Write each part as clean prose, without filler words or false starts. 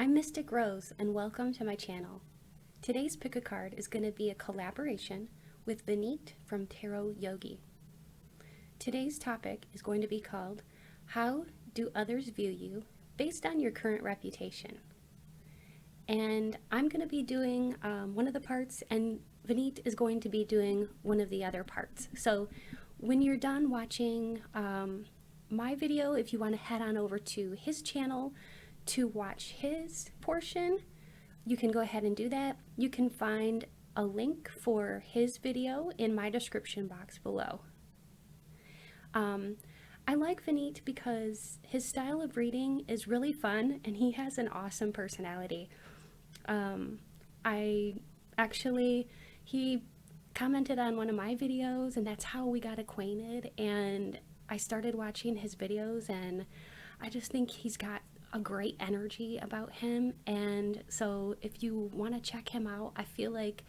I'm Mystic Rose and welcome to my channel. Today's pick a card is going to be a collaboration with Vineet from Tarot Yogi. Today's topic is going to be called How Do Others View You Based on Your Current Reputation? And I'm going to be doing one of the parts and Vineet is going to be doing one of the other parts. So when you're done watching my video, if you want to head on over to his channel to watch his portion, you can go ahead and do that. You can find a link for his video in my description box below. I like Vineet because his style of reading is really fun and he has an awesome personality. He commented on one of my videos and that's how we got acquainted, and I started watching his videos and I just think he's got a great energy about him, and so if you want to check him out, I feel like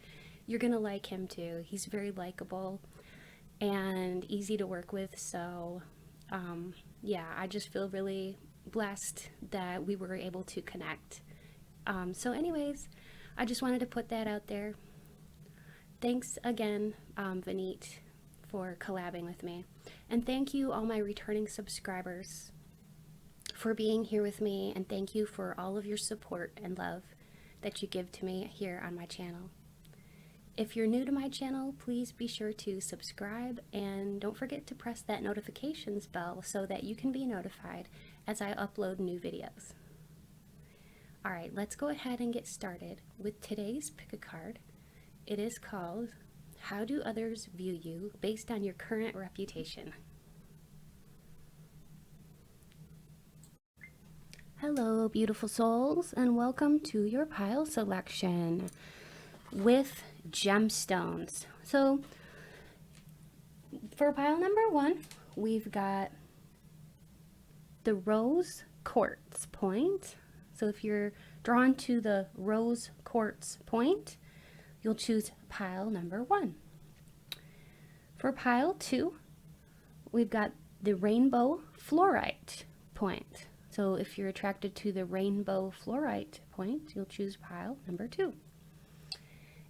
you're gonna like him too. He's very likable and easy to work with, so yeah, I just feel really blessed that we were able to connect. So anyways, I just wanted to put that out there. Thanks again, Vineet, for collabing with me, and thank you all my returning subscribers for being here with me, and thank you for all of your support and love that you give to me here on my channel. If you're new to my channel, please be sure to subscribe and don't forget to press that notifications bell so that you can be notified as I upload new videos. Alright, let's go ahead and get started with today's pick a card. It is called How Do Others View You Based on Your Current Reputation? Hello, beautiful souls, and welcome to your pile selection with gemstones. So for pile number 1, we've got the rose quartz point. So if you're drawn to the rose quartz point, you'll choose pile number 1. For pile 2, we've got the rainbow fluorite point. So if you're attracted to the rainbow fluorite point, you'll choose pile number 2.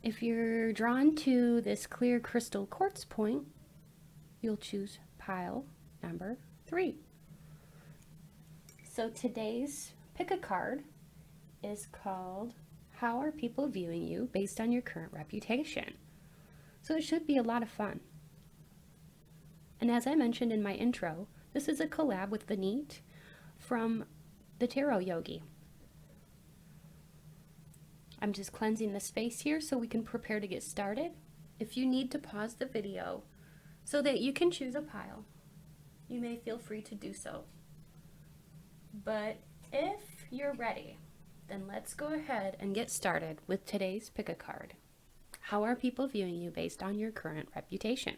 If you're drawn to this clear crystal quartz point, you'll choose pile number 3. So today's pick a card is called How Are People Viewing You Based on Your Current Reputation? So it should be a lot of fun. And as I mentioned in my intro, this is a collab with Vineet from the Tarot Yogi. I'm just cleansing the space here so we can prepare to get started. If you need to pause the video so that you can choose a pile, you may feel free to do so. But if you're ready, then let's go ahead and get started with today's pick a card. How are people viewing you based on your current reputation?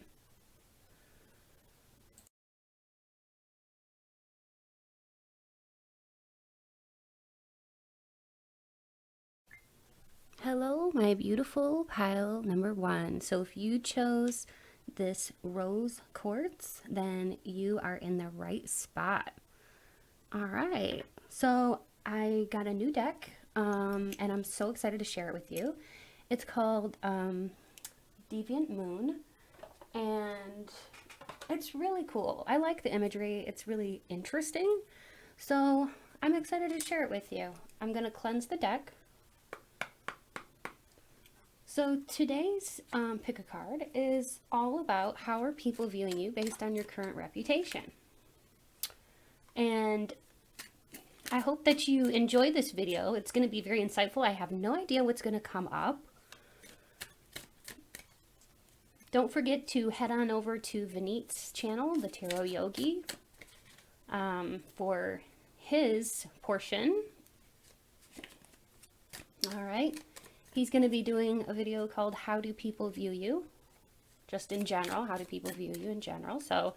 Hello, my beautiful pile number 1. So if you chose this rose quartz, then you are in the right spot. All right, so I got a new deck, and I'm so excited to share it with you. It's called Deviant Moon, and it's really cool. I like the imagery. It's really interesting, so I'm excited to share it with you. I'm going to cleanse the deck. So today's pick a card is all about how are people viewing you based on your current reputation. And I hope that you enjoy this video. It's going to be very insightful. I have no idea what's going to come up. Don't forget to head on over to Vineet's channel, the Tarot Yogi, for his portion. All right. He's going to be doing a video called How Do People View You? Just in general, how do people view you in general? So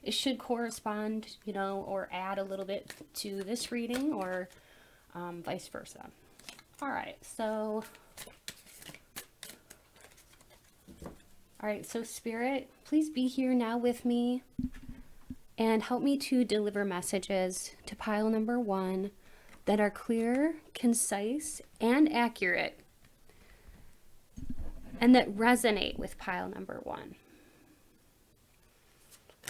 it should correspond, you know, or add a little bit to this reading, or vice versa. All right, so Spirit, please be here now with me and help me to deliver messages to pile number 1 that are clear, concise, and accurate, and that resonate with pile number 1.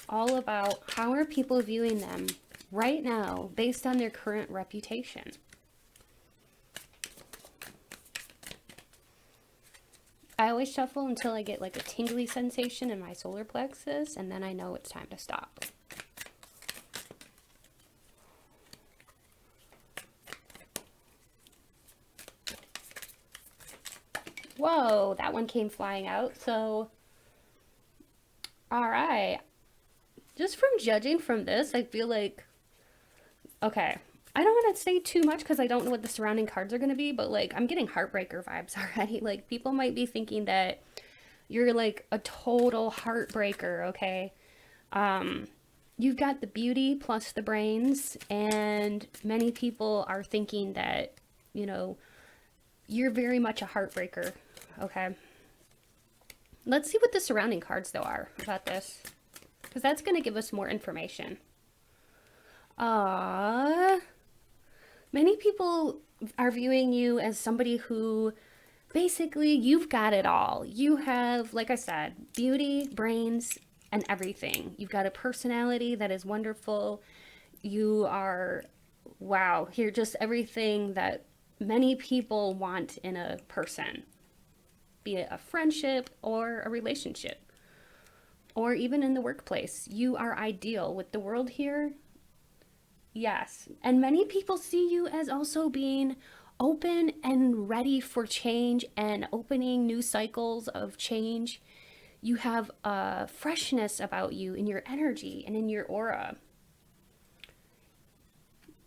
All about how are people viewing them right now based on their current reputation. I always shuffle until I get like a tingly sensation in my solar plexus, and then I know it's time to stop. Whoa, that one came flying out. So, all right. Just from judging from this, I feel like, okay, I don't want to say too much because I don't know what the surrounding cards are going to be, but like I'm getting heartbreaker vibes already. Like people might be thinking that you're like a total heartbreaker, okay? You've got the beauty plus the brains, and many people are thinking that, you know, you're very much a heartbreaker, okay? Let's see what the surrounding cards though are about this, because that's going to give us more information. Many people are viewing you as somebody who basically you've got it all. You have, like I said, beauty, brains, and everything. You've got a personality that is wonderful. You are, wow, you're just everything that many people want in a person, be it a friendship or a relationship, or even in the workplace. You are ideal with the world here. Yes. And many people see you as also being open and ready for change and opening new cycles of change. You have a freshness about you in your energy and in your aura.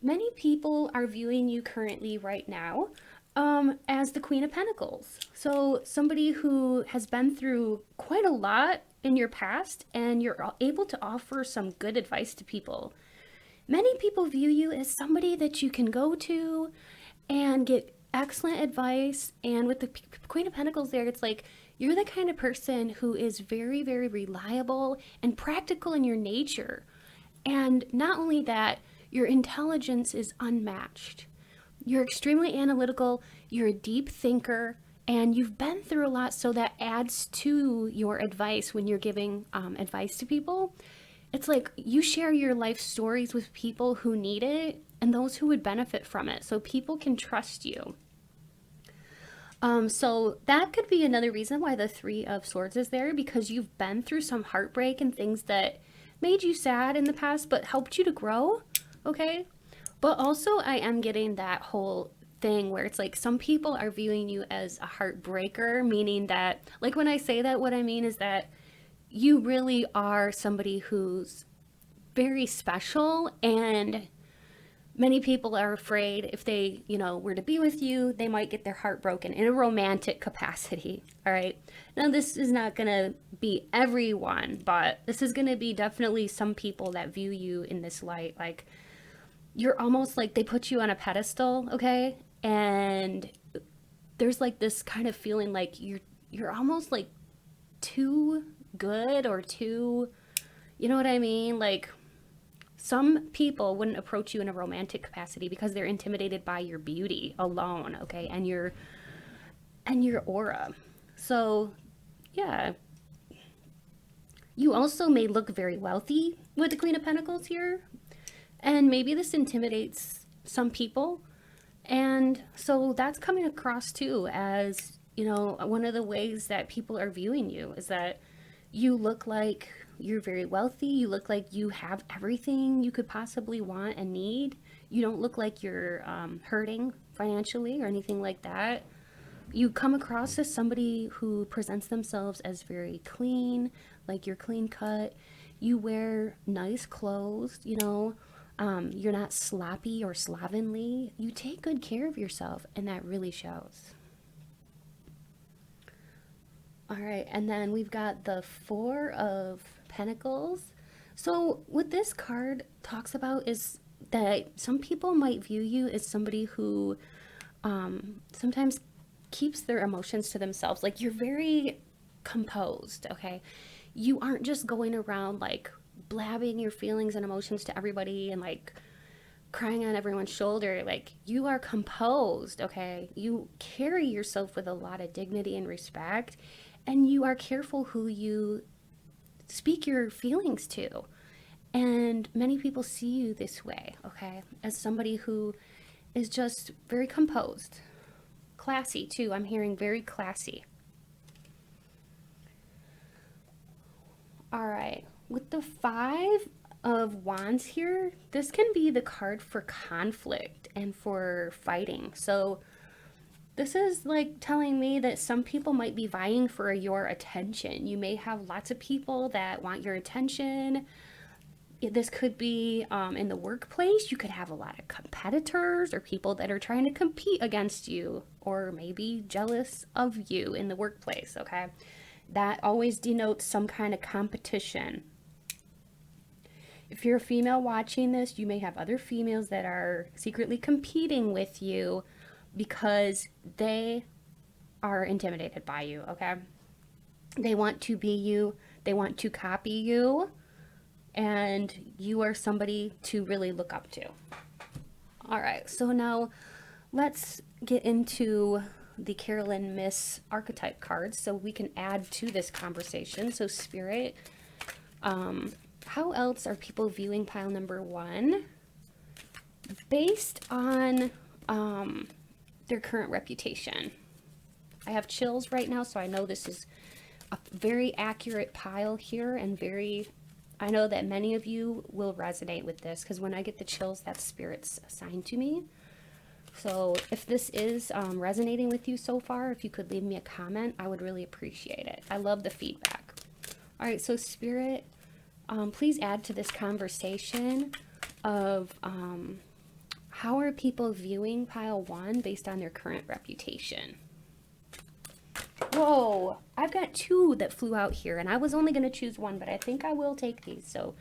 Many people are viewing you currently right now as the Queen of Pentacles. So somebody who has been through quite a lot in your past, and you're able to offer some good advice to people. Many people view you as somebody that you can go to and get excellent advice. And with the Queen of Pentacles there, it's like you're the kind of person who is very, very reliable and practical in your nature. And not only that, your intelligence is unmatched. You're extremely analytical, you're a deep thinker, and you've been through a lot, so that adds to your advice when you're giving advice to people. It's like you share your life stories with people who need it and those who would benefit from it, so people can trust you. So that could be another reason why the 3 of Swords is there, because you've been through some heartbreak and things that made you sad in the past but helped you to grow, okay? But also I am getting that whole thing where it's like some people are viewing you as a heartbreaker, meaning that, like when I say that, what I mean is that you really are somebody who's very special, and many people are afraid if they, you know, were to be with you, they might get their heart broken in a romantic capacity. All right. Now, this is not going to be everyone, but this is going to be definitely some people that view you in this light. Like you're almost like they put you on a pedestal. Okay. And there's like this kind of feeling like you're almost like too good or too, you know what I mean? Like some people wouldn't approach you in a romantic capacity because they're intimidated by your beauty alone, okay, and your aura. So yeah, you also may look very wealthy with the Queen of Pentacles here, and maybe this intimidates some people, and so that's coming across too as, you know, one of the ways that people are viewing you is that you look like you're very wealthy. You look like you have everything you could possibly want and need. You don't look like you're hurting financially or anything like that. You come across as somebody who presents themselves as very clean, like you're clean cut. You wear nice clothes, you know. You're not sloppy or slovenly. You take good care of yourself, and that really shows. All right, and then we've got the 4 of Pentacles. So what this card talks about is that some people might view you as somebody who sometimes keeps their emotions to themselves. Like you're very composed, okay? You aren't just going around like blabbing your feelings and emotions to everybody and like crying on everyone's shoulder. Like, you are composed, okay? You carry yourself with a lot of dignity and respect, and you are careful who you speak your feelings to. And many people see you this way, okay? As somebody who is just very composed. Classy, too. I'm hearing very classy. All right. With the 5 of Wands here, this can be the card for conflict and for fighting. So this is like telling me that some people might be vying for your attention. You may have lots of people that want your attention. This could be in the workplace. You could have a lot of competitors or people that are trying to compete against you, or maybe jealous of you in the workplace, okay? That always denotes some kind of competition. If you're a female watching this, you may have other females that are secretly competing with you because they are intimidated by you, okay? They want to be you. They want to copy you. And you are somebody to really look up to. All right, so now let's get into the Carolyn Miss archetype cards so we can add to this conversation. So Spirit, how else are people viewing pile number 1 based on their current reputation? I have chills right now, so I know this is a very accurate pile here, and I know that many of you will resonate with this, because when I get the chills, that's Spirit's assigned to me. So if this is resonating with you so far, if you could leave me a comment, I would really appreciate it. I love the feedback. All right, so Spirit, please add to this conversation of how are people viewing pile 1 based on their current reputation? Whoa, I've got 2 that flew out here, and I was only going to choose 1, but I think I will take these. So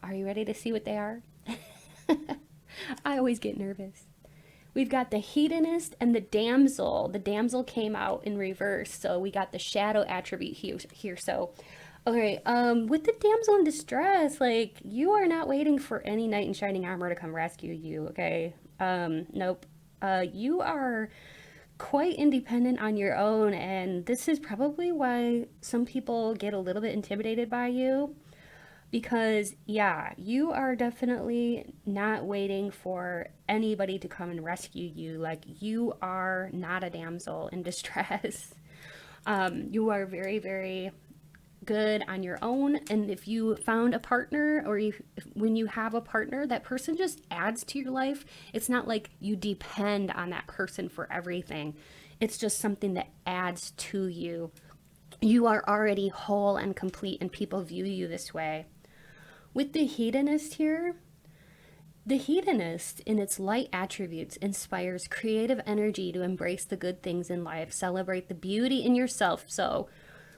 are you ready to see what they are? I always get nervous. We've got the hedonist and the damsel. The damsel came out in reverse, so we got the shadow attribute here. So, okay, with the damsel in distress, like, you are not waiting for any knight in shining armor to come rescue you, okay? Nope. You are quite independent on your own, and this is probably why some people get a little bit intimidated by you, because yeah, you are definitely not waiting for anybody to come and rescue you. Like, you are not a damsel in distress. You are very, very good on your own, and if you found a partner, or when you have a partner, that person just adds to your life. It's not like you depend on that person for everything. It's just something that adds to you. You are already whole and complete, and people view you this way. With the hedonist here, the hedonist in its light attributes inspires creative energy to embrace the good things in life, celebrate the beauty in yourself. So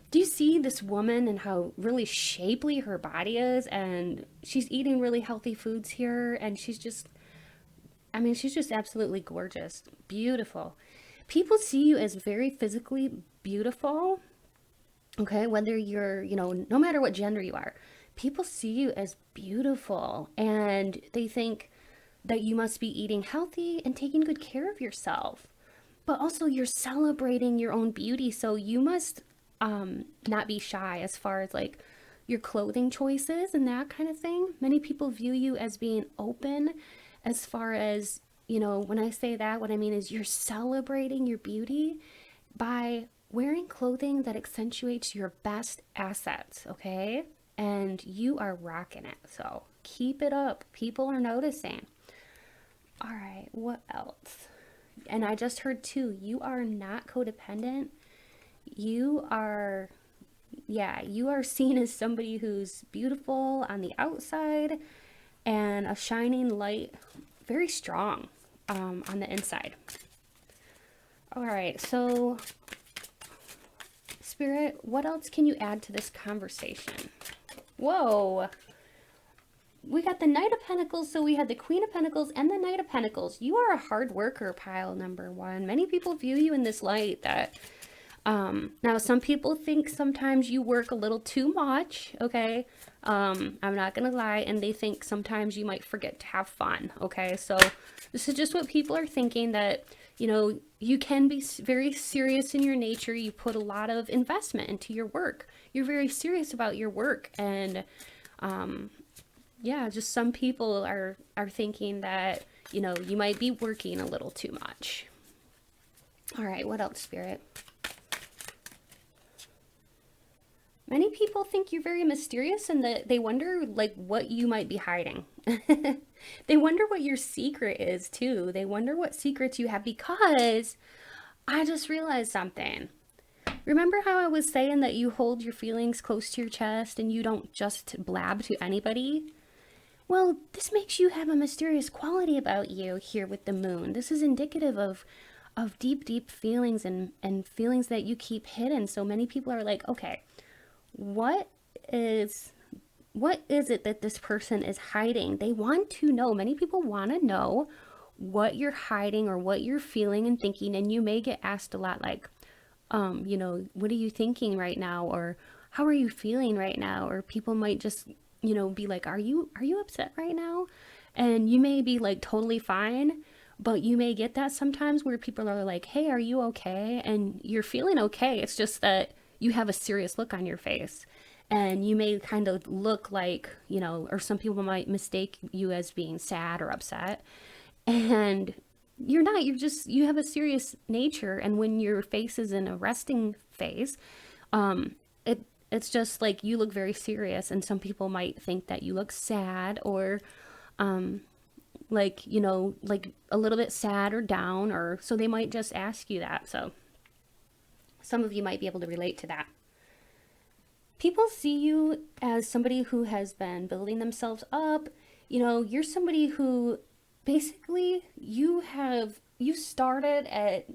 do you see this woman and how really shapely her body is? And she's eating really healthy foods here. And she's just absolutely gorgeous. Beautiful. People see you as very physically beautiful. Okay, whether you're, no matter what gender you are, people see you as beautiful. And they think that you must be eating healthy and taking good care of yourself. But also you're celebrating your own beauty. So you must not be shy as far as like your clothing choices and that kind of thing. Many people view you as being open as far as, when I say that, what I mean is you're celebrating your beauty by wearing clothing that accentuates your best assets, okay? And you are rocking it. So keep it up. People are noticing. All right, what else? And I just heard too, you are not codependent. You are seen as somebody who's beautiful on the outside and a shining light, very strong on the inside. All right, so Spirit, what else can you add to this conversation? Whoa, we got the Knight of Pentacles, so we had the Queen of Pentacles and the Knight of Pentacles. You are a hard worker, pile number 1. Many people view you in this light that Now, some people think sometimes you work a little too much, okay? I'm not gonna lie, and they think sometimes you might forget to have fun, okay? So this is just what people are thinking, that, you know, you can be very serious in your nature. You put a lot of investment into your work. You're very serious about your work, and yeah, just some people are thinking that, you know, you might be working a little too much. All right, what else, Spirit? Many people think you're very mysterious, and that they wonder like what you might be hiding. They wonder what your secret is too. They wonder what secrets you have, because I just realized something. Remember how I was saying that you hold your feelings close to your chest and you don't just blab to anybody? Well, this makes you have a mysterious quality about you here with the moon. This is indicative of deep, deep feelings, and feelings that you keep hidden. So many people are like, okay, what is it that this person is hiding? They want to know. Many people want to know what you're hiding or what you're feeling and thinking. And you may get asked a lot like, you know, what are you thinking right now? Or how are you feeling right now? Or people might just, you know, be like, are you upset right now? And you may be like totally fine, but you may get that sometimes where people are like, hey, are you okay? And you're feeling okay. It's just that you have a serious look on your face, and you may kind of look like, you know, or some people might mistake you as being sad or upset, and you're not. You have a serious nature. And when your face is in a resting phase, it's just like you look very serious, and some people might think that you look sad, or like, you know, like a little bit sad or down, or so they might just ask you that. So some of you might be able to relate to that. People see you as somebody who has been building themselves up. You know, you're somebody who basically you started at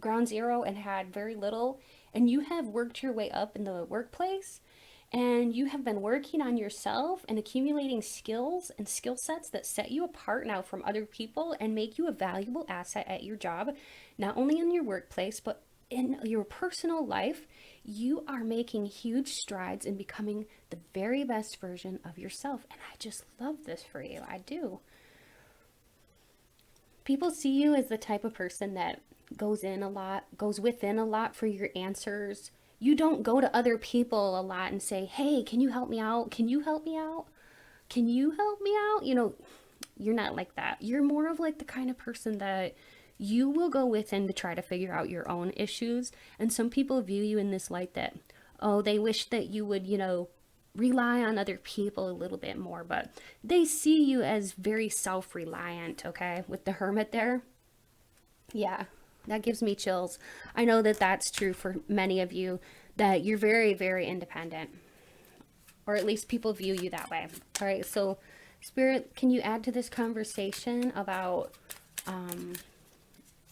ground zero and had very little, and you have worked your way up in the workplace, and you have been working on yourself and accumulating skills and skill sets that set you apart now from other people and make you a valuable asset at your job, not only in your workplace, but in your personal life. You are making huge strides in becoming the very best version of yourself. And I just love this for you. I do. People see you as the type of person that goes within a lot for your answers. You don't go to other people a lot and say, hey, can you help me out? Can you help me out? Can you help me out? You know, you're not like that. You're more of like the kind of person that you will go within to try to figure out your own issues. And some people view you in this light that, oh, they wish that you would, you know, rely on other people a little bit more, but they see you as very self-reliant, okay? With the Hermit there. Yeah, that gives me chills. I know that that's true for many of you, that you're very, very independent, or at least people view you that way. All right, so Spirit, can you add to this conversation about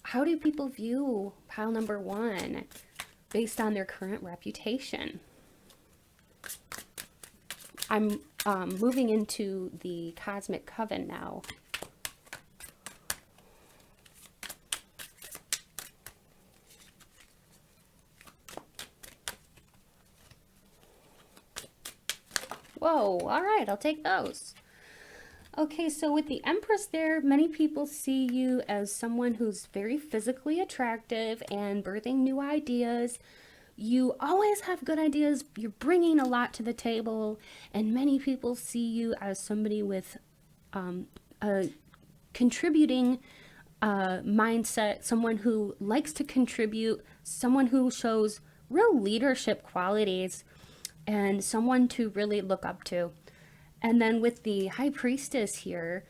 how do people view pile number 1 based on their current reputation? I'm moving into the cosmic coven now. Whoa, all right, I'll take those. Okay, so with the Empress there, many people see you as someone who's very physically attractive and birthing new ideas. You always have good ideas. You're bringing a lot to the table, and many people see you as somebody with a contributing mindset, someone who likes to contribute, someone who shows real leadership qualities, and someone to really look up to. And then with the High Priestess here,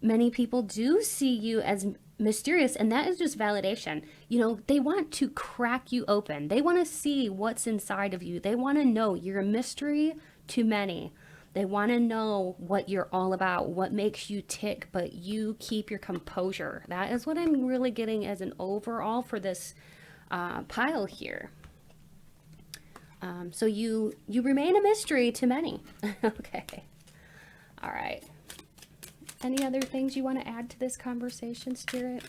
many people do see you as mysterious, and that is just validation. You know, they want to crack you open. They want to see what's inside of you. They want to know. You're a mystery to many. They want to know what you're all about, what makes you tick, but you keep your composure. That is what I'm really getting as an overall for this pile here. So you remain a mystery to many. Okay. All right. Any other things you want to add to this conversation, Spirit?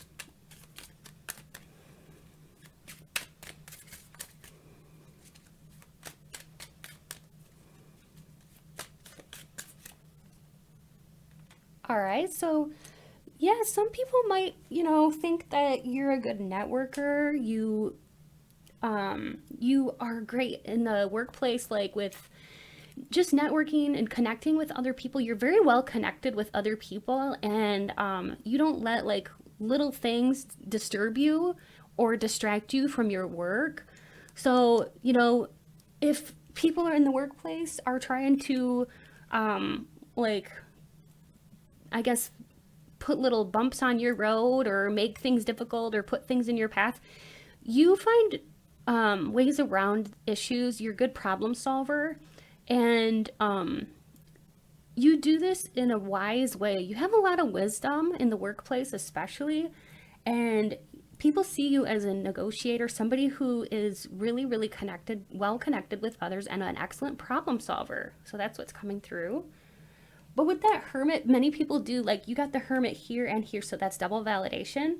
All right, so yeah, some people might, think that you're a good networker. You are great in the workplace, like with just networking and connecting with other people. You're very well connected with other people, and you don't let like little things disturb you or distract you from your work. So, if people are in the workplace are trying to, like, I guess, put little bumps on your road or make things difficult or put things in your path, you find ways around issues. You're a good problem solver, and you do this in a wise way. You have a lot of wisdom in the workplace, especially, and people see you as a negotiator, somebody who is really, really connected, well connected with others, and an excellent problem solver. So that's what's coming through. But with that hermit, many people do, like, you got the hermit here and here, so that's double validation.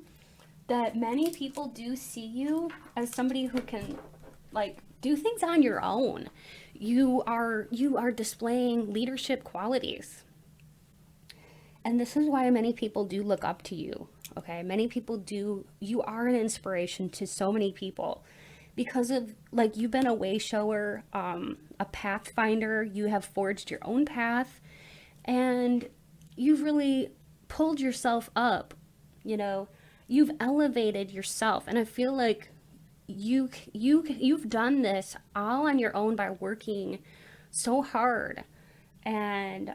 That many people do see you as somebody who can, like, do things on your own. You are displaying leadership qualities. And this is why many people do look up to you. Okay? Many people do. You are an inspiration to so many people because of, like, you've been a way shower, a pathfinder. You have forged your own path, and you've really pulled yourself up. You've elevated yourself, and I feel like you've done this all on your own by working so hard. And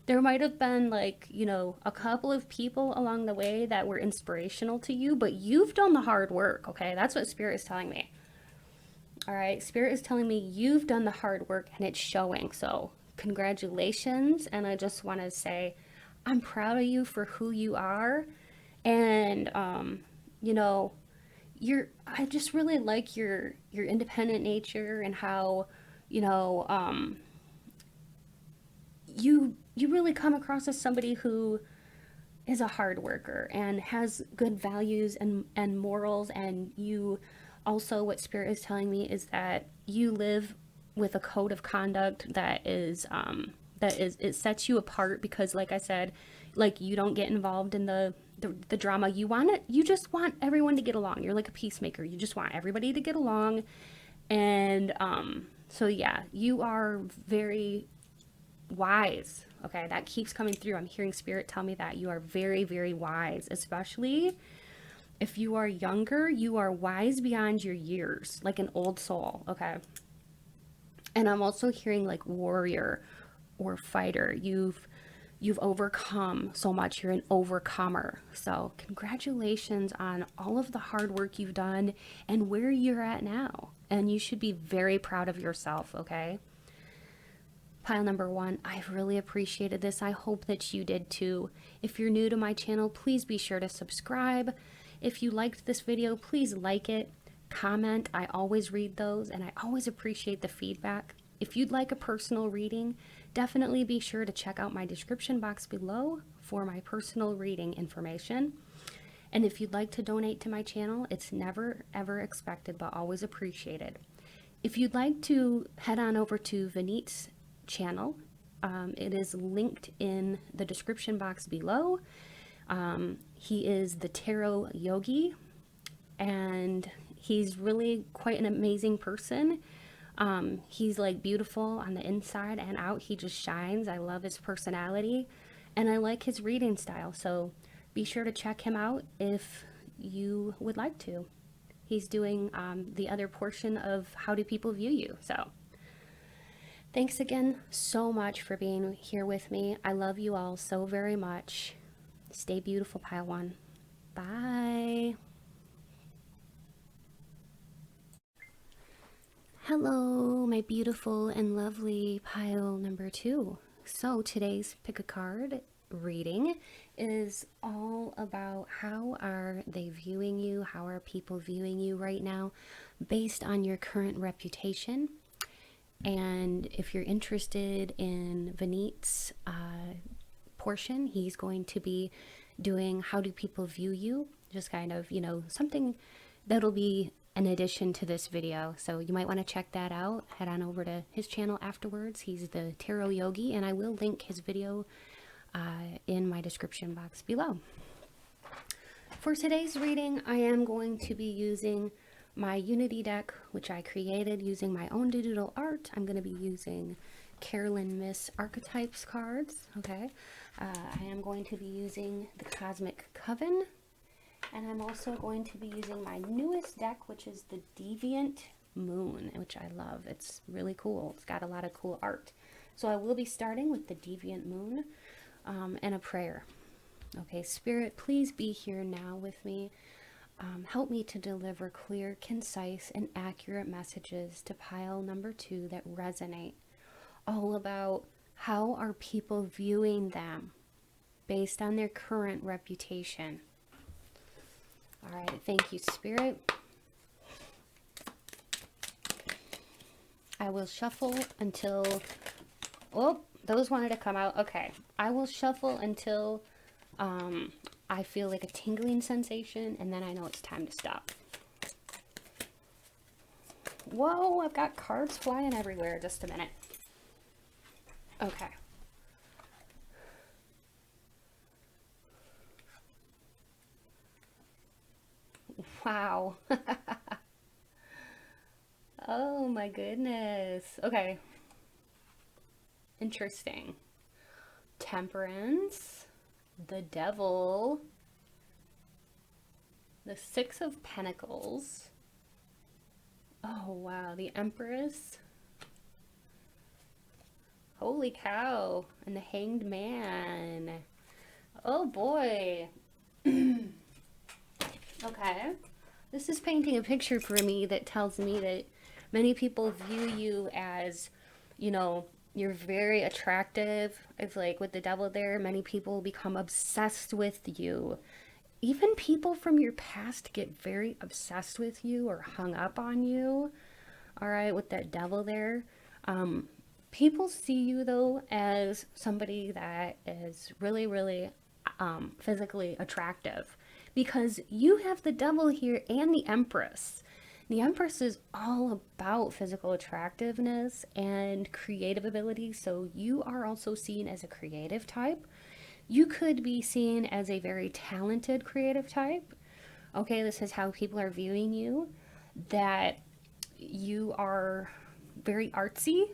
there might have been, like, a couple of people along the way that were inspirational to you, but you've done the hard work. Okay, that's what Spirit is telling me. All right, Spirit is telling me you've done the hard work, and it's showing. So congratulations. And I just want to say I'm proud of you for who you are. And I just really like your independent nature, and how you really come across as somebody who is a hard worker and has good values and morals. And you also, what Spirit is telling me is that you live with a code of conduct that is it sets you apart, because, like I said, like, you don't get involved in the drama. You just want everyone to get along. You're like a peacemaker. You just want everybody to get along. And so yeah, you are very wise. Okay, that keeps coming through. I'm hearing Spirit tell me that you are very, very wise, especially if you are younger. You are wise beyond your years, like an old soul. Okay. And I'm also hearing, like, warrior or fighter. You've overcome so much. You're an overcomer. So congratulations on all of the hard work you've done and where you're at now. And you should be very proud of yourself, okay? Pile number 1, I've really appreciated this. I hope that you did too. If you're new to my channel, please be sure to subscribe. If you liked this video, please like it, comment. I always read those, and I always appreciate the feedback. If you'd like a personal reading, definitely be sure to check out my description box below for my personal reading information. And if you'd like to donate to my channel, it's never ever expected, but always appreciated. If you'd like to head on over to Vineet's channel, it is linked in the description box below. He is the Tarot Yogi, and he's really quite an amazing person. He's, like, beautiful on the inside and out. He just shines. I love his personality, and I like his reading style. So be sure to check him out if you would like to. He's doing the other portion of How Do People View You? So thanks again so much for being here with me. I love you all so very much. Stay beautiful, Pile 1. Bye. Hello, my beautiful and lovely pile number 2. So today's pick a card reading is all about how are they viewing you, how are people viewing you right now based on your current reputation. And if you're interested in Vineet's portion, he's going to be doing how do people view you, just kind of, something that'll be in addition to this video. So you might want to check that out. Head on over to his channel afterwards. He's the Tarot Yogi, and I will link his video in my description box below. For today's reading, I am going to be using my Unity deck, which I created using my own digital art. I'm going to be using Carolyn Miss Archetypes cards, okay? I am going to be using the Cosmic Coven, and I'm also going to be using my newest deck, which is the Deviant Moon, which I love. It's really cool. It's got a lot of cool art. So I will be starting with the Deviant Moon and a prayer. Okay, Spirit, please be here now with me. Help me to deliver clear, concise, and accurate messages to pile number 2 that resonate. All about how are people viewing them based on their current reputation. All right, thank you, Spirit. I will shuffle until, oh, those wanted to come out. Okay, I will shuffle until I feel like a tingling sensation, and then I know it's time to stop. Whoa, I've got cards flying everywhere. Just a minute. Okay. Wow. Oh my goodness. Okay. Interesting. Temperance. The Devil, the Six of Pentacles, oh wow, the Empress, holy cow, and the Hanged Man. Oh boy. Okay, this is painting a picture for me that tells me that many people view you as, you know, you're very attractive. It's like with the Devil there, many people become obsessed with you. Even people from your past get very obsessed with you or hung up on you. All right, with that Devil there. People see you though as somebody that is really, really physically attractive, because you have the Devil here and the Empress. The Empress is all about physical attractiveness and creative ability, so you are also seen as a creative type. You could be seen as a very talented creative type. Okay, this is how people are viewing you, that you are very artsy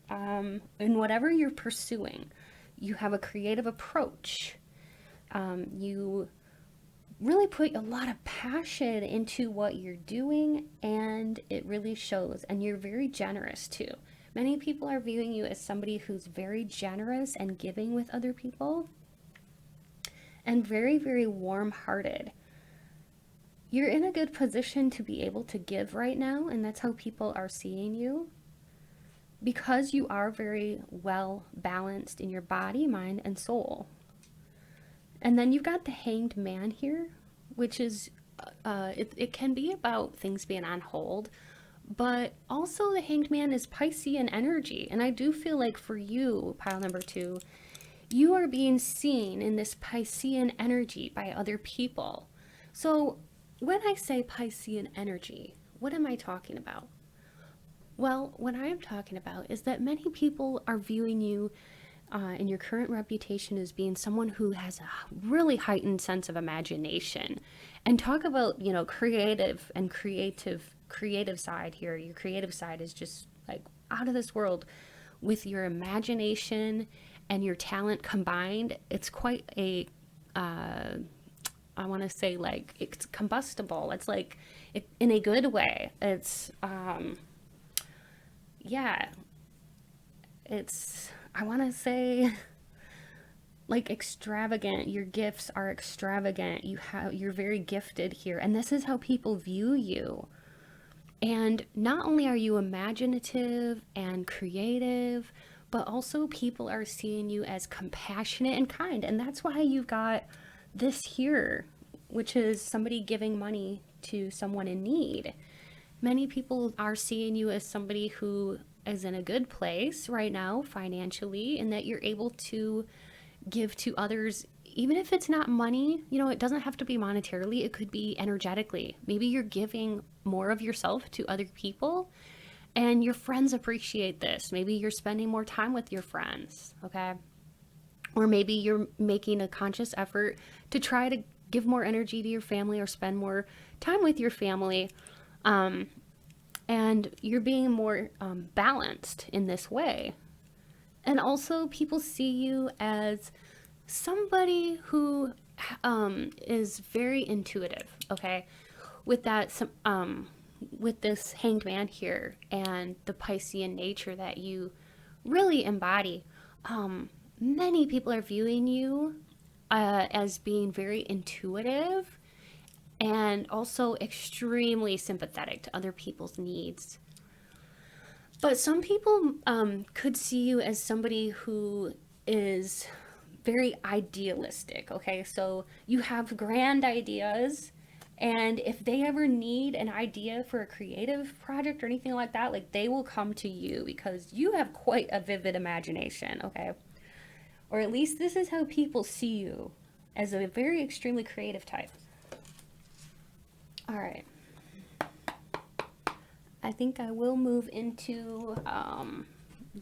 in whatever you're pursuing. You have a creative approach. You really put a lot of passion into what you're doing, and it really shows. And you're very generous too. Many people are viewing you as somebody who's very generous and giving with other people, and very, very warm-hearted. You're in a good position to be able to give right now, and that's how people are seeing you, because you are very well balanced in your body, mind, and soul. And then you've got the Hanged Man here, which is, it can be about things being on hold, but also the Hanged Man is Piscean energy. And I do feel like for you, pile number 2, you are being seen in this Piscean energy by other people. So when I say Piscean energy, what am I talking about? Well, what I am talking about is that many people are viewing you and your current reputation as being someone who has a really heightened sense of imagination. And talk about, you know, creative and creative side here. Your creative side is just like out of this world. With your imagination and your talent combined, it's quite a, I want to say, like, it's combustible. It's like, in a good way. It's, yeah, it's, I want to say, like, extravagant. Your gifts are extravagant. You're very gifted here, and this is how people view you. And not only are you imaginative and creative, but also people are seeing you as compassionate and kind. And that's why you've got this here, which is somebody giving money to someone in need. Many people are seeing you as somebody who is in a good place right now financially, and that you're able to give to others, even if it's not money. You know, it doesn't have to be monetarily, it could be energetically. Maybe you're giving more of yourself to other people, and your friends appreciate this. Maybe you're spending more time with your friends, okay? or maybe you're making a conscious effort to try to give more energy to your family or spend more time with your family. And you're being more balanced in this way. And also, people see you as somebody who is very intuitive, okay? With that, with this Hanged Man here and the Piscean nature that you really embody, many people are viewing you as being very intuitive and also extremely sympathetic to other people's needs. But some people could see you as somebody who is very idealistic, okay? So you have grand ideas, and if they ever need an idea for a creative project or anything like that, like, they will come to you because you have quite a vivid imagination, okay? Or at least this is how people see you, as a very extremely creative type. All right. I think I will move into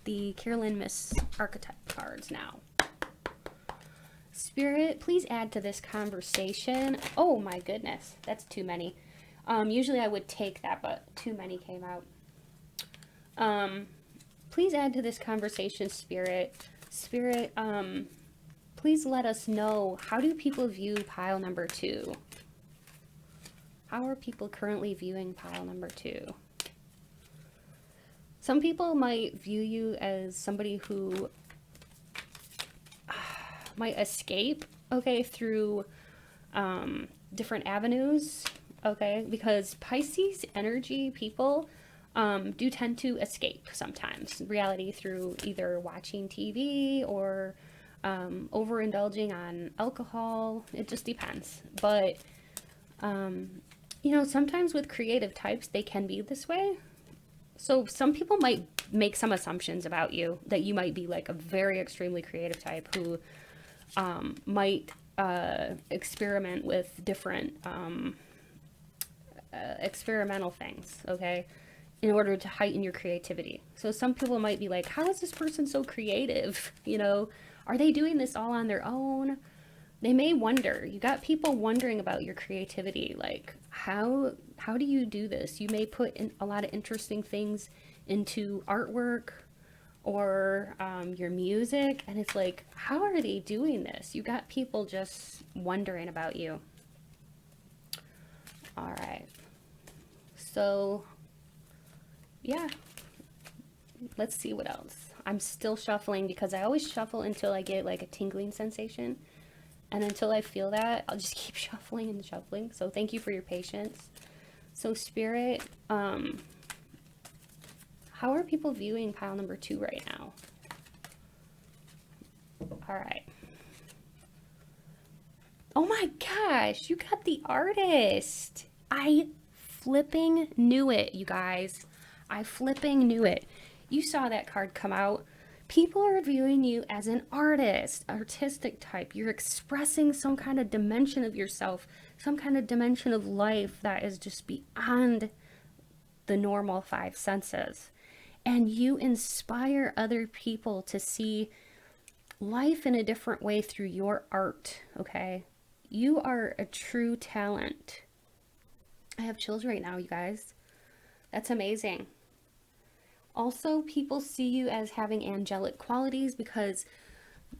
the Carolyn Miss archetype cards now. Spirit, please add to this conversation. Oh my goodness, that's too many. Usually I would take that, but too many came out. Please add to this conversation, Spirit. Spirit, please let us know, how do people view pile number 2? How are people currently viewing pile number 2? Some people might view you as somebody who might escape, okay, through different avenues, okay, because Pisces energy people do tend to escape sometimes reality through either watching TV or overindulging on alcohol. It just depends. But you know, sometimes with creative types, they can be this way. So some people might make some assumptions about you, that you might be like a very extremely creative type who might experiment with different experimental things, okay, in order to heighten your creativity. So some people might be like, how is this person so creative? You know, are they doing this all on their own? They may wonder. You got people wondering about your creativity, like, how do you do this? You may put in a lot of interesting things into artwork or your music, and it's like, how are they doing this? You got people just wondering about you. All right. So, yeah. Let's see what else. I'm still shuffling because I always shuffle until I get like a tingling sensation. And until I feel that, I'll just keep shuffling and shuffling. So thank you for your patience. So Spirit, how are people viewing pile number 2 right now? All right. Oh my gosh, you got the Artist. I flipping knew it, you guys. I flipping knew it. You saw that card come out. People are viewing you as an artist, artistic type. You're expressing some kind of dimension of yourself, some kind of dimension of life that is just beyond the normal 5 senses. And you inspire other people to see life in a different way through your art, okay? You are a true talent. I have chills right now, you guys. That's amazing. Also, people see you as having angelic qualities because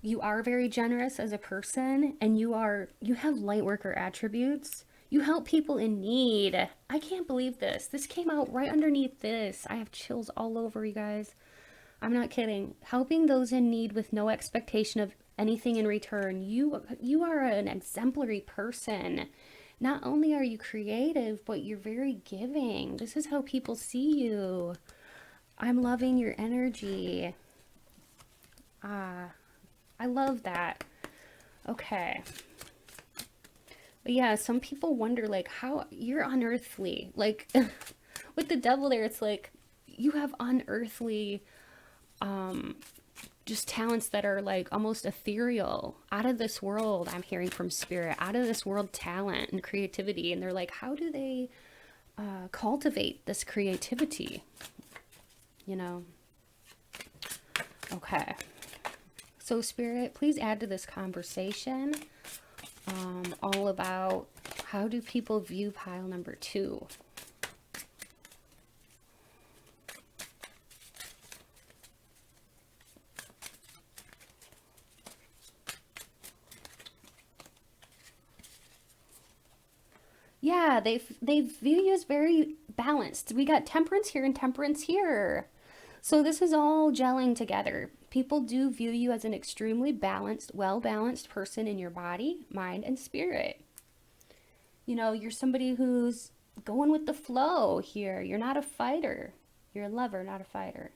you are very generous as a person, and you have light worker attributes. You help people in need. I can't believe this. This came out right underneath this. I have chills all over, you guys. I'm not kidding. Helping those in need with no expectation of anything in return. You are an exemplary person. Not only are you creative, but you're very giving. This is how people see you. I'm loving your energy. I love that. Okay. But yeah, some people wonder, like, how you're unearthly. Like, with the Devil there, it's like, you have unearthly, just talents that are, like, almost ethereal. Out of this world, I'm hearing from Spirit. Out of this world talent and creativity. And they're like, how do they cultivate this creativity? You know? Okay. So Spirit, please add to this conversation all about how do people view pile number 2. Yeah, they view you as very balanced. We got temperance here and temperance here. So this is all gelling together. People do view you as an extremely balanced, well-balanced person in your body, mind, and spirit. You know, you're somebody who's going with the flow here. You're not a fighter. You're a lover, not a fighter.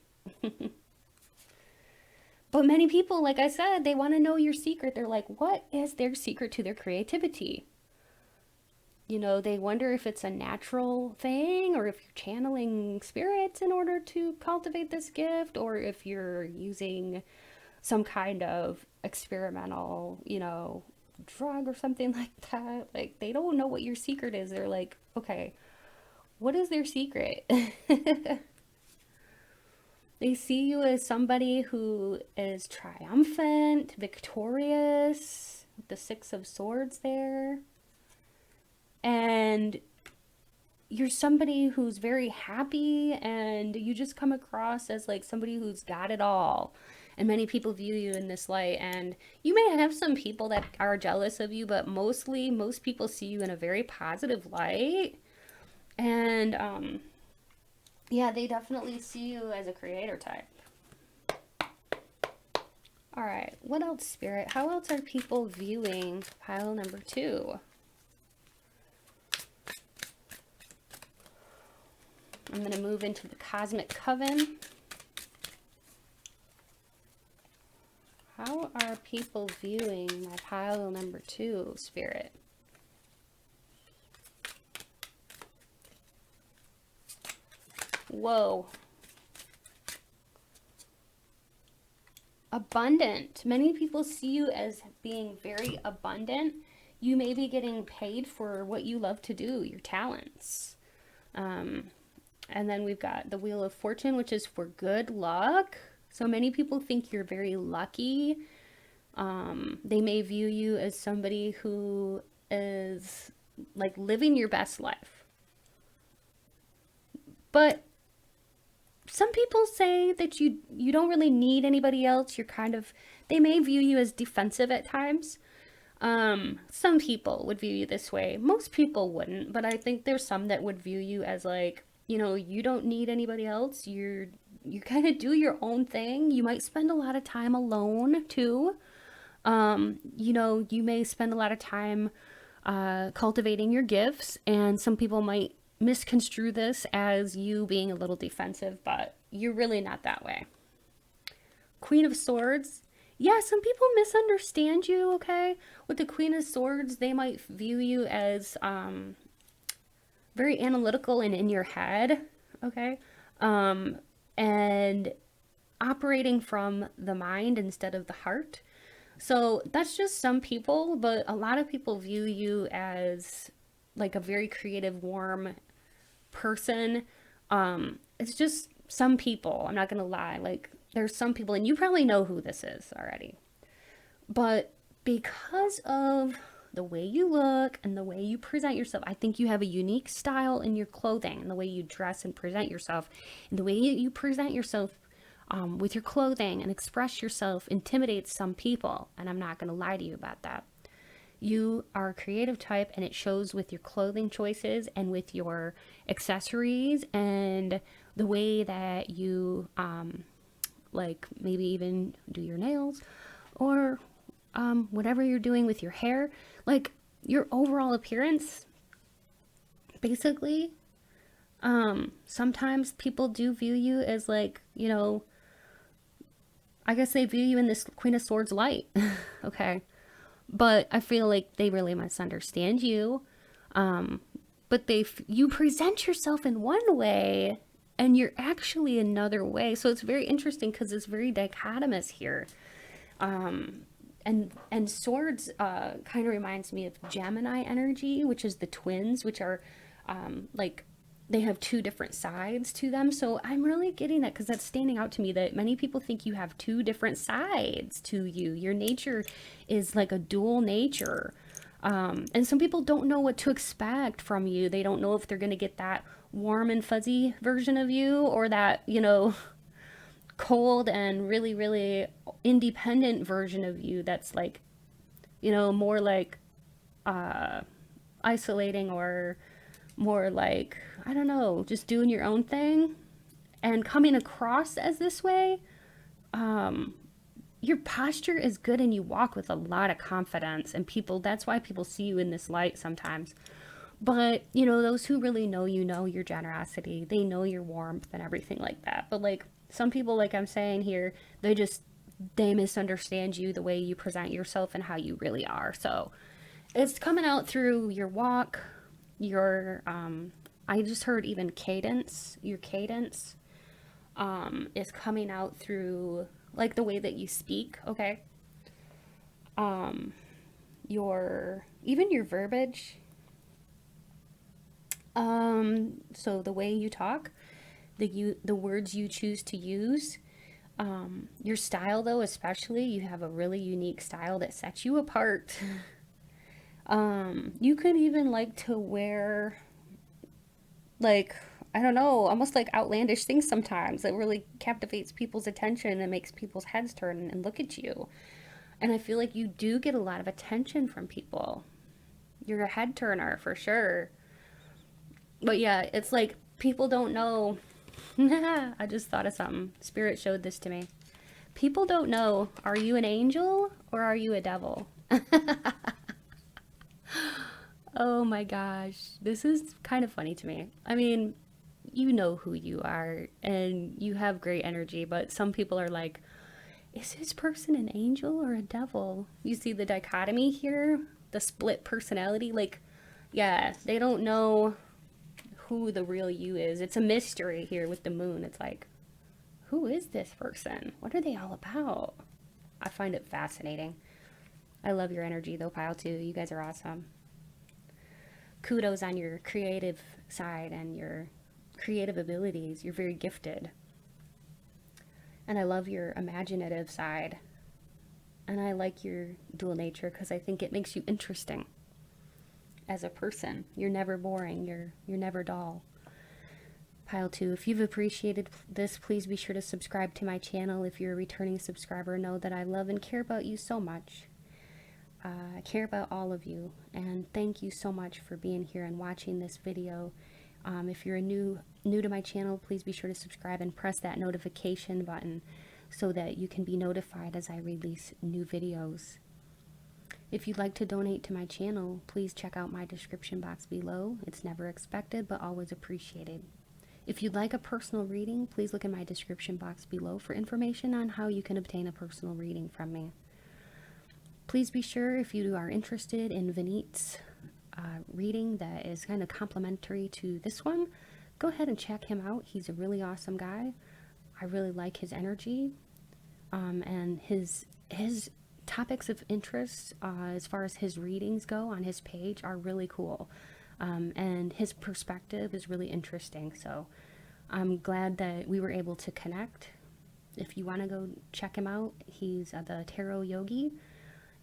But many people, like I said, they want to know your secret. They're like, what is their secret to their creativity? You know, they wonder if it's a natural thing or if you're channeling spirits in order to cultivate this gift, or if you're using some kind of experimental, you know, drug or something like that. Like, they don't know what your secret is. They're like, okay, what is their secret? They see you as somebody who is triumphant, victorious, with the 6 of Swords there. And you're somebody who's very happy, and you just come across as like somebody who's got it all. And many people view you in this light, and you may have some people that are jealous of you, but mostly most people see you in a very positive light. And yeah, they definitely see you as a creator type. All right, what else, Spirit? How else are people viewing pile number 2? I'm going to move into the Cosmic Coven. How are people viewing my pile number 2, Spirit? Whoa. Abundant. Many people see you as being very abundant. You may be getting paid for what you love to do, your talents. And then we've got the Wheel of Fortune, which is for good luck. So many people think you're very lucky. They may view you as somebody who is like living your best life. But some people say that you don't really need anybody else. You're kind of, they may view you as defensive at times. Some people would view you this way. Most people wouldn't, but I think there's some that would view you as like, you know, you don't need anybody else. You kind of do your own thing. You might spend a lot of time alone too. You know, you may spend a lot of time cultivating your gifts, and some people might misconstrue this as you being a little defensive, but you're really not that way. Queen of Swords. Yeah, some people misunderstand you, okay? With the Queen of Swords, they might view you as very analytical and in your head, okay? And operating from the mind instead of the heart. So that's just some people, but a lot of people view you as like a very creative, warm person. It's just some people, I'm not gonna lie, like there's some people, and you probably know who this is already, but because of the way you look and the way you present yourself, I think you have a unique style in your clothing and the way you dress and present yourself, and the way you present yourself with your clothing and express yourself intimidates some people, and I'm not going to lie to you about that. You are a creative type, and it shows with your clothing choices and with your accessories and the way that you like maybe even do your nails or whatever you're doing with your hair, like your overall appearance. Basically, sometimes people do view you as like, you know, I guess they view you in this Queen of Swords light. Okay. But I feel like they really misunderstand you. But you present yourself in one way and you're actually another way. So it's very interesting because it's very dichotomous here. And swords kind of reminds me of Gemini energy, which is the twins, which are like they have two different sides to them. So I'm really getting that, because that's standing out to me, that many people think you have two different sides to you. Your nature is like a dual nature. And some people don't know what to expect from you. They don't know if they're going to get that warm and fuzzy version of you, or that, you know, cold and really, really independent version of you that's like, you know, more like isolating, or more like, I don't know, just doing your own thing. And coming across as this way, your posture is good and you walk with a lot of confidence, and people, that's why people see you in this light sometimes. But, you know, those who really know you know your generosity. They know your warmth and everything like that. But like some people, like I'm saying here, they misunderstand you, the way you present yourself and how you really are. So it's coming out through your walk, your I just heard even cadence. Your cadence is coming out through like the way that you speak, okay? Your even your verbiage. So the way you talk, the words you choose to use, your style though, especially, you have a really unique style that sets you apart. You could even like to wear, like, I don't know, almost like outlandish things sometimes that really captivates people's attention and makes people's heads turn and look at you. And I feel like you do get a lot of attention from people. You're a head turner for sure. But yeah, it's like people don't know. I just thought of something. Spirit showed this to me. People don't know, are you an angel or are you a devil? Oh my gosh. This is kind of funny to me. I mean, you know who you are and you have great energy, but some people are like, is this person an angel or a devil? You see the dichotomy here? The split personality? Like, yeah, they don't know who the real you is. It's a mystery here with the moon. It's like, who is this person? What are they all about? I find it fascinating. I love your energy though, Pile 2. You guys are awesome. Kudos on your creative side and your creative abilities. You're very gifted. And I love your imaginative side. And I like your dual nature because I think it makes you interesting as a person. You're never boring. You're never dull. Pile 2, if you've appreciated this, please be sure to subscribe to my channel. If you're a returning subscriber, know that I love and care about you so much. I care about all of you, and thank you so much for being here and watching this video. If you're new to my channel, please be sure to subscribe and press that notification button so that you can be notified as I release new videos. If you'd like to donate to my channel, please check out my description box below. It's never expected, but always appreciated. If you'd like a personal reading, please look in my description box below for information on how you can obtain a personal reading from me. Please be sure, if you are interested in Vineet's reading that is kind of complementary to this one, go ahead and check him out. He's a really awesome guy. I really like his energy, and his topics of interest as far as his readings go on his page are really cool, and his perspective is really interesting. So I'm glad that we were able to connect. If you want to go check him out, he's the Tarot Yogi,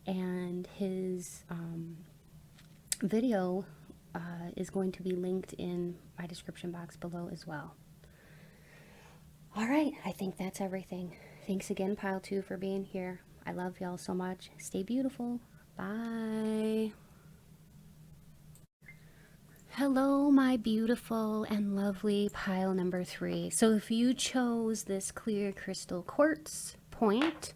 and his video is going to be linked in my description box below as well. All right, I think that's everything. Thanks again, Pile 2, for being here. I love y'all so much. Stay beautiful. Bye. Hello, my beautiful and lovely pile number 3. So if you chose this clear crystal quartz point,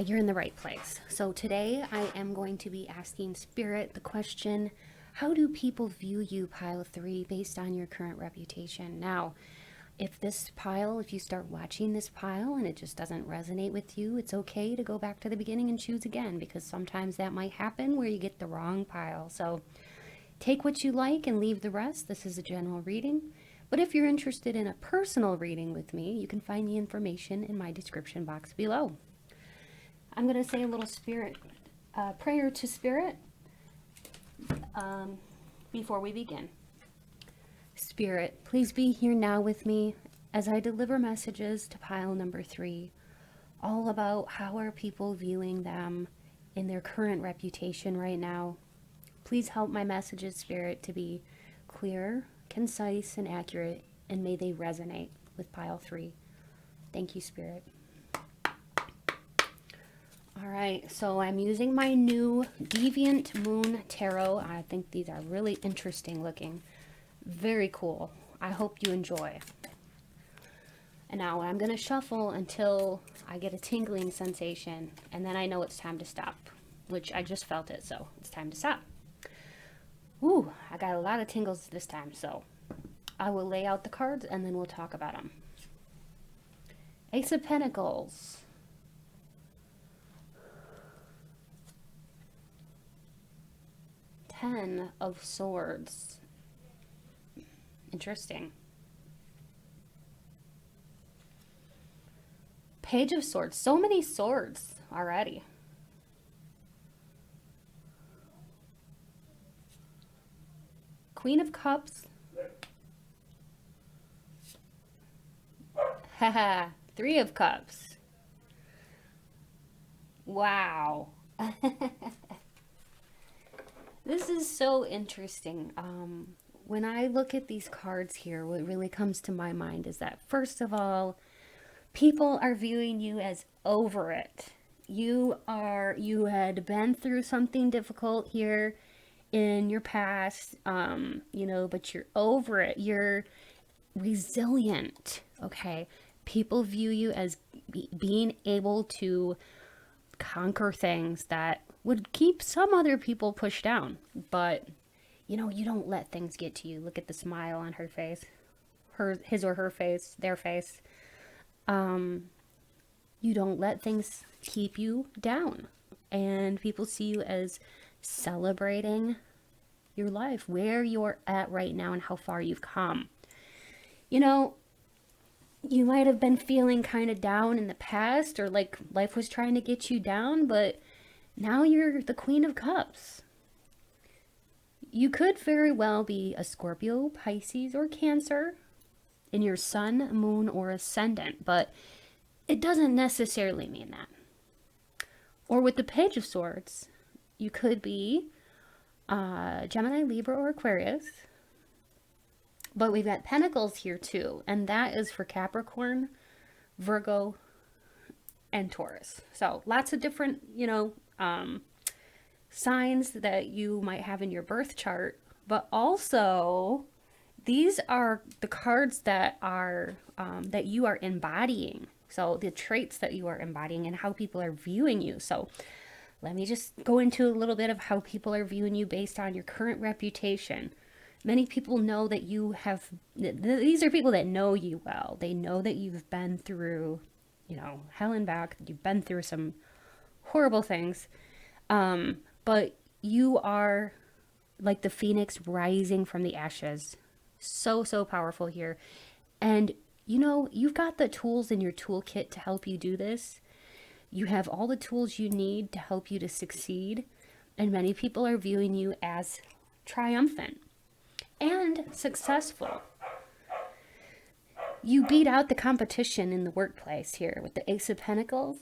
you're in the right place. So today I am going to be asking Spirit the question, how do people view you, pile 3, based on your current reputation? Now, if you start watching this pile and it just doesn't resonate with you, it's okay to go back to the beginning and choose again, because sometimes that might happen where you get the wrong pile. So take what you like and leave the rest. This is a general reading. But if you're interested in a personal reading with me, you can find the information in my description box below. I'm going to say a little prayer to Spirit before we begin. Spirit, please be here now with me as I deliver messages to pile number 3, all about how are people viewing them in their current reputation right now. Please help my messages, Spirit, to be clear, concise, and accurate, and may they resonate with pile 3. Thank you, Spirit. All right, so I'm using my new Deviant Moon Tarot. I think these are really interesting looking. Very cool. I hope you enjoy. And now I'm going to shuffle until I get a tingling sensation, and then I know it's time to stop, which I just felt it, so it's time to stop. Ooh, I got a lot of tingles this time, so I will lay out the cards and then we'll talk about them. Ace of Pentacles. Ten of Swords. Interesting. Page of Swords. So many swords already. Queen of Cups. Haha. 3 of Cups. Wow. This is so interesting. When I look at these cards here, what really comes to my mind is that, first of all, people are viewing you as over it. You had been through something difficult here in your past, you know, but you're over it. You're resilient, okay? People view you as being able to conquer things that would keep some other people pushed down, but you know, you don't let things get to you. Look at the smile on her face, his or her face, their face. You don't let things keep you down, and people see you as celebrating your life, where you're at right now and how far you've come. You know, you might have been feeling kind of down in the past, or like life was trying to get you down, but now you're the Queen of Cups. You could very well be a Scorpio, Pisces, or Cancer in your sun, moon, or ascendant, but it doesn't necessarily mean that. Or with the Page of Swords, you could be Gemini, Libra, or Aquarius. But we've got Pentacles here too, and that is for Capricorn, Virgo, and Taurus. So lots of different, you know, signs that you might have in your birth chart, but also these are the cards that are that you are embodying. So the traits that you are embodying and how people are viewing you. So let me just go into a little bit of how people are viewing you based on your current reputation. Many people know that you have, these are people that know you well. They know that you've been through, you know, hell and back. You've been through some horrible things. But you are like the phoenix rising from the ashes. So, so powerful here. And, you know, you've got the tools in your toolkit to help you do this. You have all the tools you need to help you to succeed. And many people are viewing you as triumphant and successful. You beat out the competition in the workplace here with the Ace of Pentacles.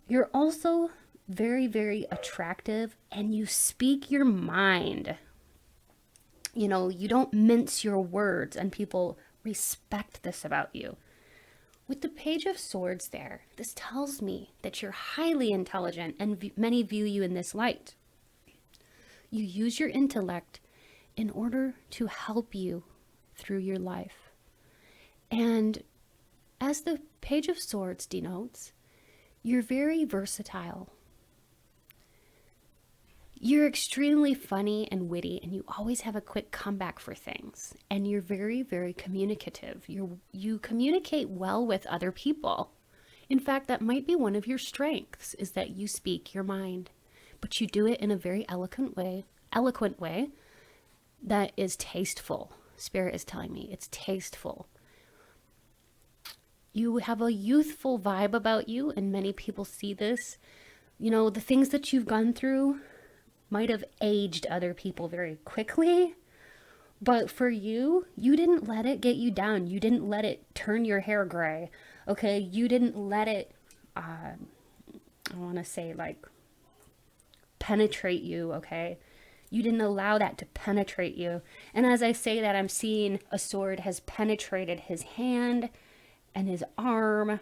You're also very, very attractive, and you speak your mind. You know, you don't mince your words, and people respect this about you. With the Page of Swords there, this tells me that you're highly intelligent, and many view you in this light. You use your intellect in order to help you through your life. And as the Page of Swords denotes, you're very versatile. You're extremely funny and witty, and you always have a quick comeback for things. And you're very, very communicative. You communicate well with other people. In fact, that might be one of your strengths, is that you speak your mind. But you do it in a very eloquent way that is tasteful. Spirit is telling me it's tasteful. You have a youthful vibe about you, and many people see this. You know, the things that you've gone through might have aged other people very quickly, But for you, you didn't let it get you down. You didn't let it turn your hair gray. Okay? You didn't let it, I want to say, like, penetrate you. Okay? You didn't allow that to penetrate you. And as I say that, I'm seeing a sword has penetrated his hand and his arm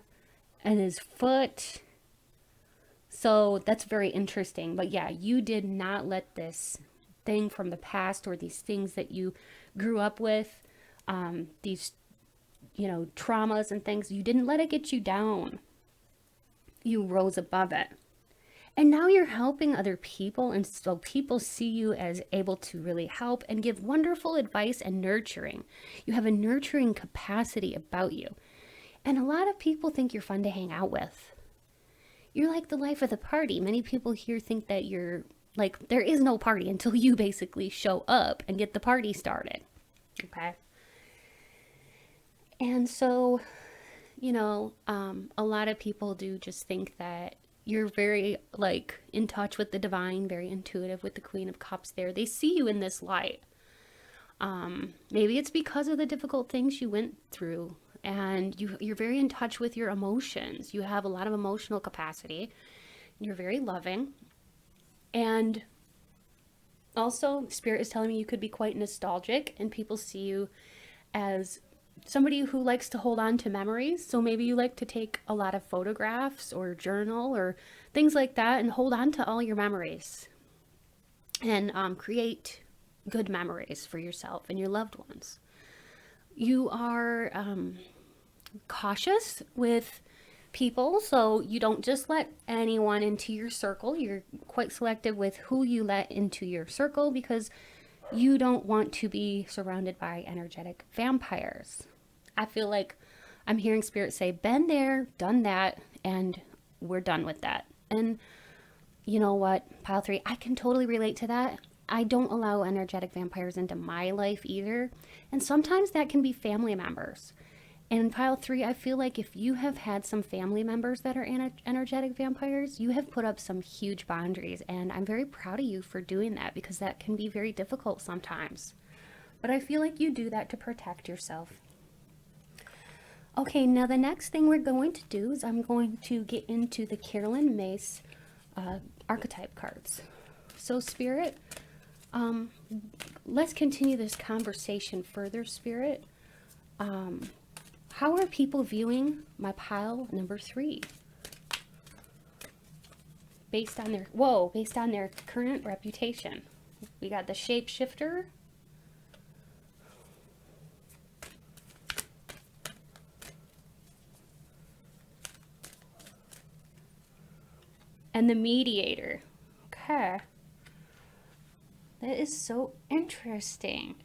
and his foot. So that's very interesting. But yeah, you did not let this thing from the past, or these things that you grew up with, these, traumas and things, you didn't let it get you down. You rose above it. And now you're helping other people, and so people see you as able to really help and give wonderful advice and nurturing. You have a nurturing capacity about you. And a lot of people think you're fun to hang out with. You're like the life of the party. Many people here think that you're like, there is no party until you basically show up and get the party started. Okay? And so, a lot of people do just think that you're very, like, in touch with the divine, very intuitive with the Queen of Cups there. They see you in this light. Maybe it's because of the difficult things you went through, and you're very in touch with your emotions. You have a lot of emotional capacity. You're very loving. And also, Spirit is telling me you could be quite nostalgic, and people see you as somebody who likes to hold on to memories. So maybe you like to take a lot of photographs or journal or things like that and hold on to all your memories and create good memories for yourself and your loved ones. You are cautious with people, so you don't just let anyone into your circle. You're quite selective with who you let into your circle, because you don't want to be surrounded by energetic vampires. I feel like I'm hearing Spirit say, been there, done that, and we're done with that. And you know what, Pile 3, I can totally relate to that. I don't allow energetic vampires into my life either. And sometimes that can be family members. And Pile 3, I feel like if you have had some family members that are energetic vampires, you have put up some huge boundaries. And I'm very proud of you for doing that, because that can be very difficult sometimes. But I feel like you do that to protect yourself. Okay, now the next thing we're going to do is I'm going to get into the Carolyn Mace archetype cards. So Spirit, let's continue this conversation further, Spirit. How are people viewing my pile number 3? Based on their current reputation. We got the shapeshifter. And the mediator. Okay. That is so interesting.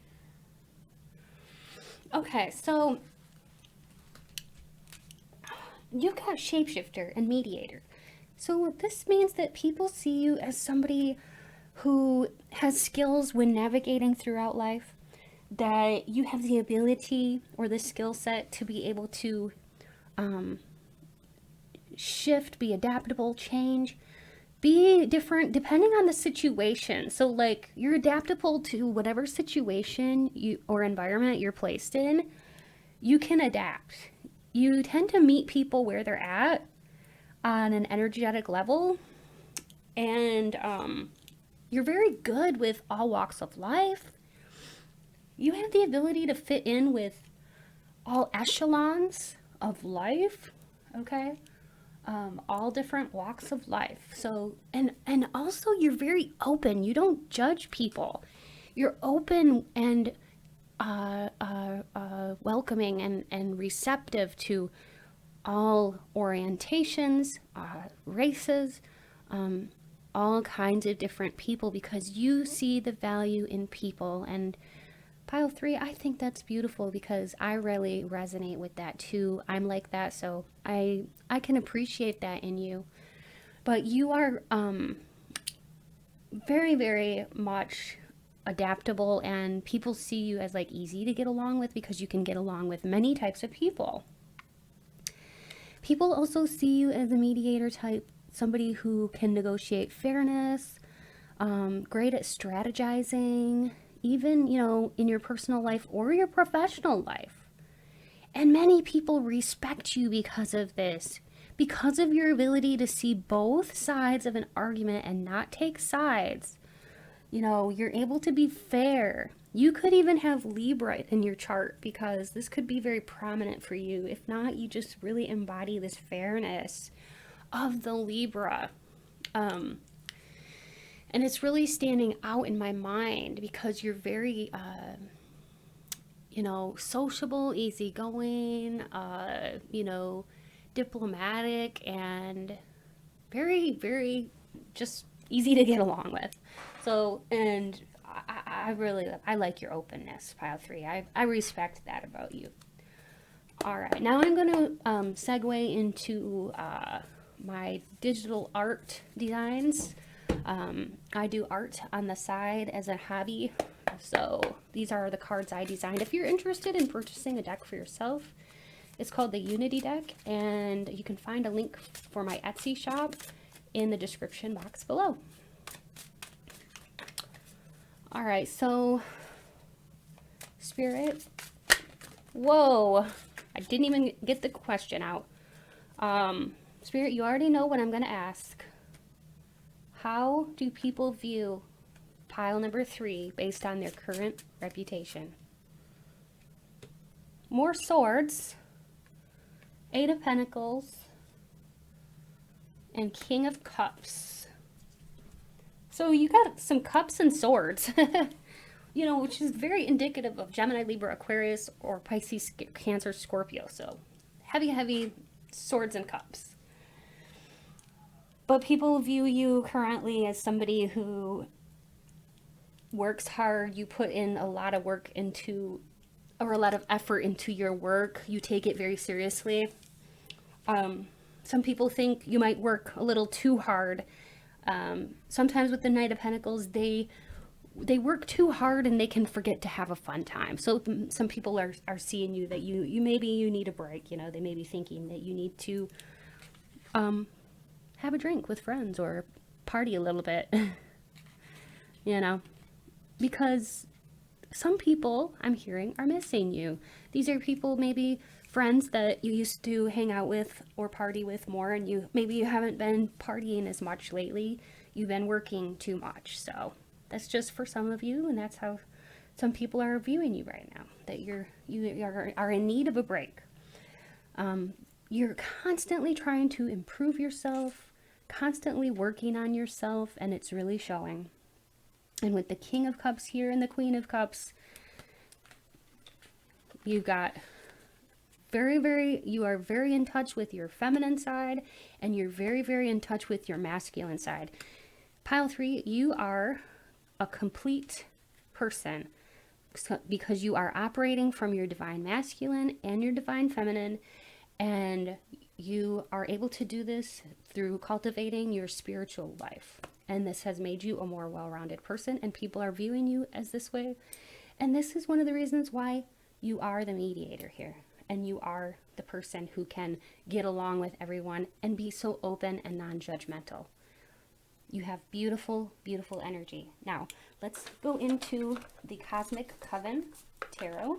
Okay, so you've got shapeshifter and mediator. So this means that people see you as somebody who has skills when navigating throughout life, that you have the ability or the skill set to be able to shift, be adaptable, change, be different depending on the situation. So like, you're adaptable to whatever situation or environment you're placed in. You can adapt. You tend to meet people where they're at on an energetic level, and you're very good with all walks of life. You have the ability to fit in with all echelons of life, okay? All different walks of life. So, and also you're very open. You don't judge people. You're open and welcoming and receptive to all orientations, races, all kinds of different people, because you see the value in people. And Pile 3, I think that's beautiful, because I really resonate with that too. I'm like that, so I can appreciate that in you. But you are very, very much adaptable, and people see you as like easy to get along with, because you can get along with many types of people. People also see you as a mediator type, somebody who can negotiate fairness, great at strategizing. even, you know, in your personal life or your professional life. And many people respect you because of this, because of your ability to see both sides of an argument and not take sides. You know, you're able to be fair. You could even have Libra in your chart because this could be very prominent for you. If not, you just really embody this fairness of the Libra. And it's really standing out in my mind because you're very, you know, sociable, easygoing, you know, diplomatic, and very, very just easy to get along with. So, and I like your openness, pile 3. I respect that about you. All right, now I'm going to segue into my digital art designs. I do art on the side as a hobby. So these are the cards I designed. If you're interested in purchasing a deck for yourself, it's called the Unity deck, and you can find a link for my Etsy shop in the description box below. All right, so Spirit, whoa, I didn't even get the question out. Spirit, you already know what I'm going to ask. How do people view pile number 3 based on their current reputation? More swords, 8 of Pentacles, and King of Cups. So you got some cups and swords, you know, which is very indicative of Gemini, Libra, Aquarius, or Pisces, Cancer, Scorpio. So heavy, heavy swords and cups. But people view you currently as somebody who works hard. You put in a lot of work into, or a lot of effort into your work. You take it very seriously. Some people think you might work a little too hard. Sometimes with the Knight of Pentacles, they work too hard and they can forget to have a fun time. So some people are seeing you that you maybe you need a break. You know, they may be thinking that you need to have a drink with friends or party a little bit. You know, because some people I'm hearing are missing you. These are people, maybe friends that you used to hang out with or party with more, and maybe you haven't been partying as much lately. You've been working too much. So that's just for some of you, and that's how some people are viewing you right now, that you are in need of a break. You're constantly trying to improve yourself, constantly working on yourself, and it's really showing. And with the King of Cups here and the Queen of Cups, you've got you are very in touch with your feminine side, and you're very, very in touch with your masculine side. Pile 3, you are a complete person because you are operating from your divine masculine and your divine feminine, and you are able to do this through cultivating your spiritual life. And this has made you a more well-rounded person, and people are viewing you as this way. And this is one of the reasons why you are the mediator here. And you are the person who can get along with everyone and be so open and non-judgmental. You have beautiful, beautiful energy. Now, let's go into the Cosmic Coven Tarot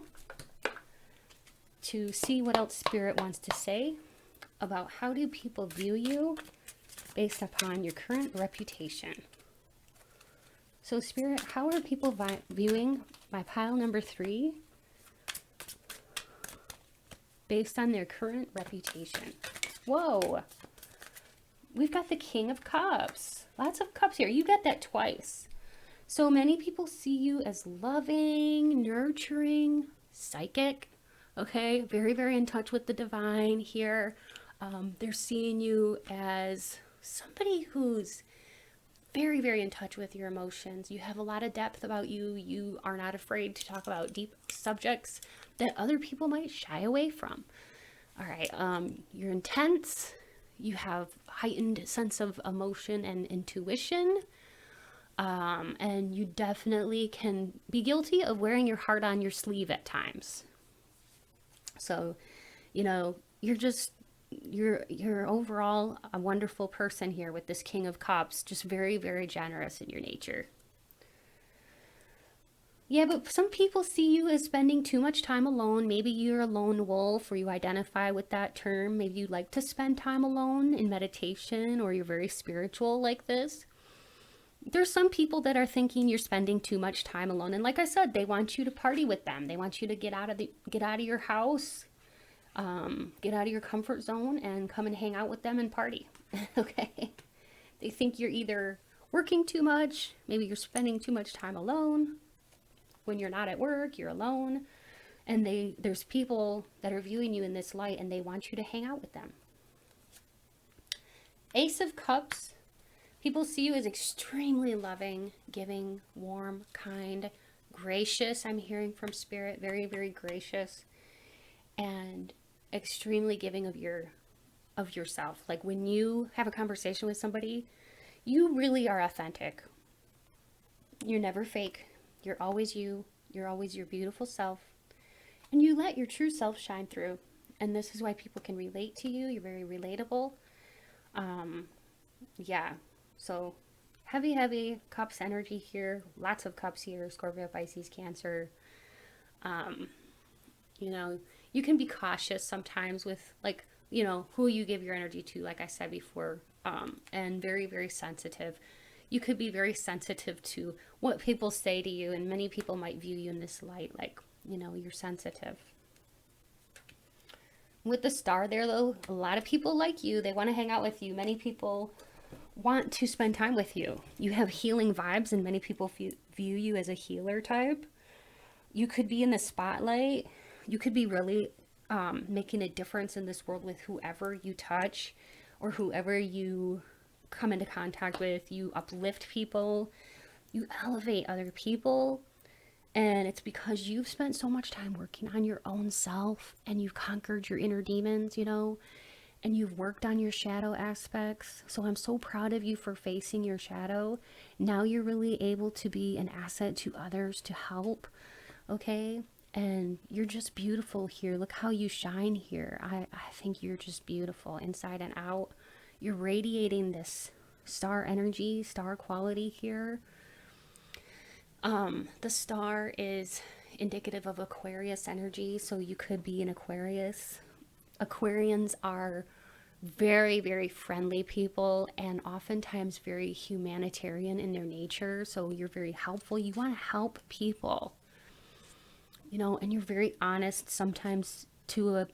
to see what else Spirit wants to say about how do people view you based upon your current reputation. So Spirit, how are people viewing my pile number 3 based on their current reputation? Whoa, we've got the King of Cups. Lots of cups here. You get that twice. So many people see you as loving, nurturing, psychic, okay? Very, very in touch with the divine here. They're seeing you as somebody who's very, very in touch with your emotions. You have a lot of depth about you. You are not afraid to talk about deep subjects that other people might shy away from. All right, you're intense. You have heightened sense of emotion and intuition. And you definitely can be guilty of wearing your heart on your sleeve at times. So, you know, you're overall a wonderful person here with this King of Cups, just very, very generous in your nature. Yeah, but some people see you as spending too much time alone. Maybe you're a lone wolf or you identify with that term. Maybe you like to spend time alone in meditation or you're very spiritual like this. There's some people that are thinking you're spending too much time alone. And like I said, they want you to party with them. They want you to get out of your house, get out of your comfort zone and come and hang out with them and party. Okay? They think you're either working too much, maybe you're spending too much time alone. When you're not at work, you're alone, and there's people that are viewing you in this light and they want you to hang out with them. Ace of Cups, people see you as extremely loving, giving, warm, kind, gracious. I'm hearing from Spirit, very, very gracious, and extremely giving of yourself. Like when you have a conversation with somebody, you really are authentic. You're never fake. You're always you. You're always your beautiful self. And you let your true self shine through. And this is why people can relate to you. You're very relatable. Yeah. So heavy, heavy cups energy here. Lots of cups here. Scorpio, Pisces, Cancer. You know, you can be cautious sometimes with like, you know, who you give your energy to, like I said before. And very, very sensitive. You could be very sensitive to what people say to you, and many people might view you in this light, like, you know, you're sensitive. With the star there, though, a lot of people like you. They want to hang out with you. Many people want to spend time with you. You have healing vibes, and many people view you as a healer type. You could be in the spotlight. You could be really making a difference in this world with whoever you touch or whoever you come into contact with. You uplift people, you elevate other people, and it's because you've spent so much time working on your own self and you've conquered your inner demons, you know, and you've worked on your shadow aspects. So I'm so proud of you for facing your shadow. Now you're really able to be an asset to others to help, okay? And you're just beautiful here. Look how you shine here. I think you're just beautiful inside and out. You're radiating this star energy, star quality here. The star is indicative of Aquarius energy, so you could be an Aquarius. Aquarians are very, very friendly people and oftentimes very humanitarian in their nature, so you're very helpful. You want to help people, you know, and you're very honest sometimes to a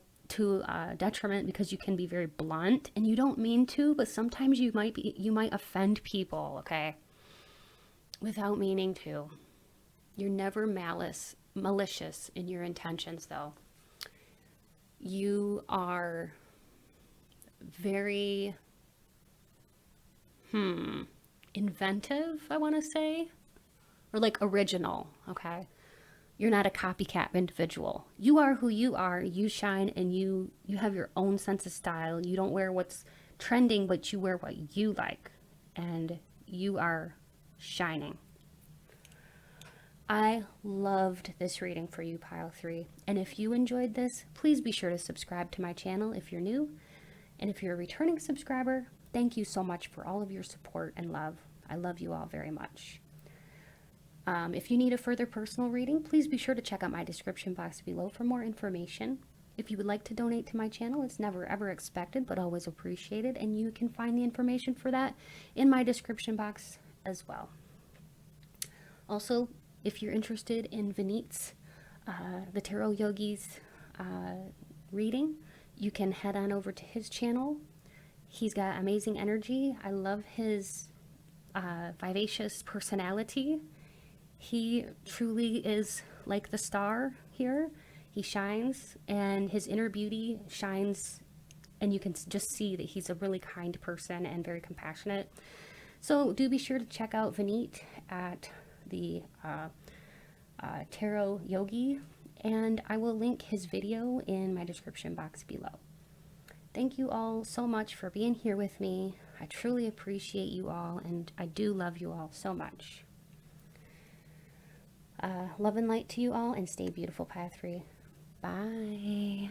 detriment, because you can be very blunt and you don't mean to, but sometimes you might offend people, okay, without meaning to. You're never malicious in your intentions, though. You are very inventive, I want to say, or like original, okay? You're not a copycat individual. You are who you are. You shine, and you have your own sense of style. You don't wear what's trending, but you wear what you like. And you are shining. I loved this reading for you, Pile 3. And if you enjoyed this, please be sure to subscribe to my channel if you're new. And if you're a returning subscriber, thank you so much for all of your support and love. I love you all very much. If you need a further personal reading, please be sure to check out my description box below for more information. If you would like to donate to my channel, it's never ever expected, but always appreciated, and you can find the information for that in my description box as well. Also, if you're interested in Vineet's, the Tarot Yogi's reading, you can head on over to his channel. He's got amazing energy. I love his vivacious personality. He truly is like the star here. He shines, and his inner beauty shines, and you can just see that he's a really kind person and very compassionate. So do be sure to check out Vineet at the Tarot Yogi, and I will link his video in my description box below. Thank you all so much for being here with me. I truly appreciate you all, and I do love you all so much. Love and light to you all, and stay beautiful, Pile 3. Bye.